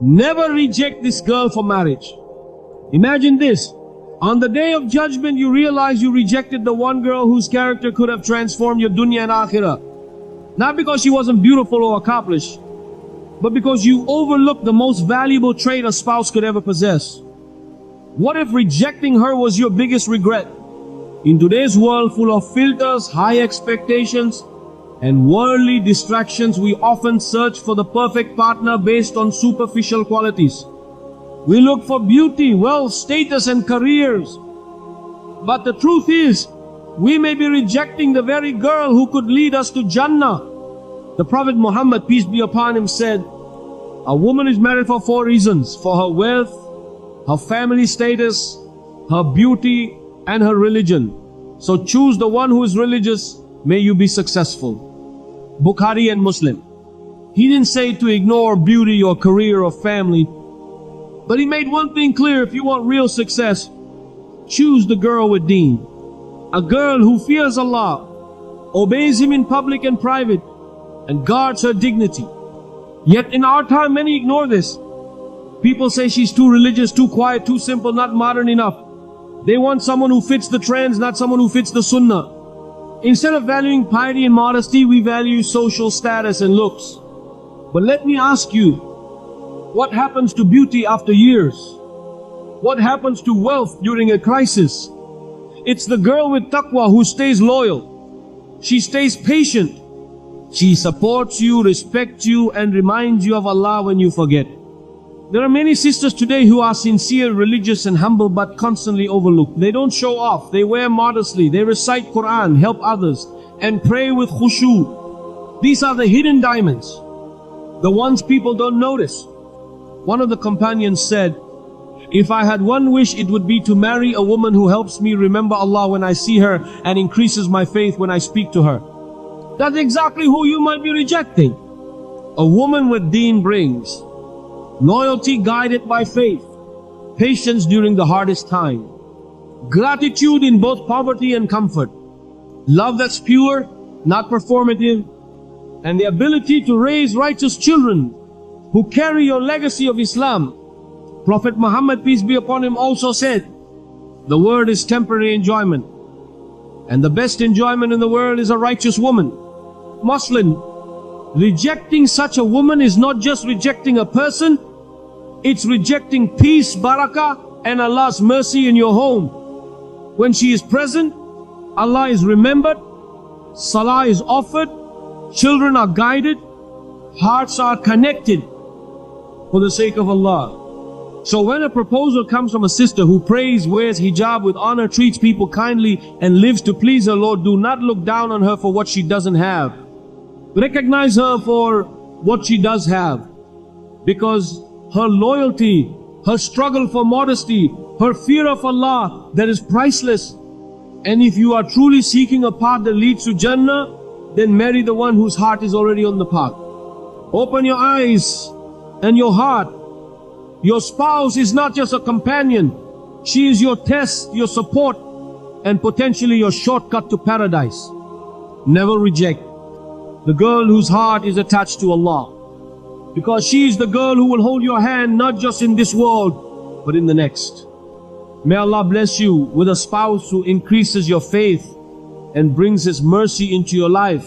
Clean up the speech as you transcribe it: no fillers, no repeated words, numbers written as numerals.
Never reject this girl for marriage. Imagine this. On the day of judgment, you realize you rejected the one girl whose character could have transformed your dunya and akhirah. Not because she wasn't beautiful or accomplished, but because you overlooked the most valuable trait a spouse could ever possess. What if rejecting her was your biggest regret? In today's world full of filters, high expectations, and worldly distractions, we often search for the perfect partner based on superficial qualities. We look for beauty, wealth, status, and careers. But the truth is, we may be rejecting the very girl who could lead us to Jannah. The Prophet Muhammad, peace be upon him, said, a woman is married for 4 reasons: for her wealth, her family status, her beauty, and her religion. So choose the one who is religious, may you be successful. Bukhari and Muslim. He didn't say to ignore beauty or career or family, but he made one thing clear: if you want real success, choose the girl with deen. A girl who fears Allah, obeys Him in public and private, and guards her dignity. Yet in our time, many ignore this. People say she's too religious, too quiet, too simple, not modern enough. They want someone who fits the trends, not someone who fits the sunnah. Instead of valuing piety and modesty, we value social status and looks. But let me ask you, what happens to beauty after years? What happens to wealth during a crisis? It's the girl with taqwa who stays loyal. She stays patient. She supports you, respects you, and reminds you of Allah when you forget. There are many sisters today who are sincere, religious, and humble, but constantly overlooked. They don't show off. They wear modestly. They recite Quran, help others, and pray with khushu. These are the hidden diamonds, the ones people don't notice. One of the companions said, if I had one wish, it would be to marry a woman who helps me remember Allah when I see her and increases my faith when I speak to her. That's exactly who you might be rejecting. A woman with deen brings loyalty guided by faith, patience during the hardest time, gratitude in both poverty and comfort, love that's pure, not performative, and the ability to raise righteous children who carry your legacy of Islam. Prophet Muhammad, peace be upon him, also said, the world is temporary enjoyment, and the best enjoyment in the world is a righteous woman. Muslim, rejecting such a woman is not just rejecting a person, it's rejecting peace, barakah, and Allah's mercy in your home. When she is present, Allah is remembered, salah is offered, children are guided, hearts are connected for the sake of Allah. So when a proposal comes from a sister who prays, wears hijab with honor, treats people kindly, and lives to please her Lord, do not look down on her for what she doesn't have. Recognize her for what she does have, because her loyalty, her struggle for modesty, her fear of Allah, that is priceless. And if you are truly seeking a path that leads to Jannah, then marry the one whose heart is already on the path. Open your eyes and your heart. Your spouse is not just a companion. She is your test, your support, and potentially your shortcut to paradise. Never reject the girl whose heart is attached to Allah, because she is the girl who will hold your hand not just in this world, but in the next. May Allah bless you with a spouse who increases your faith and brings His mercy into your life.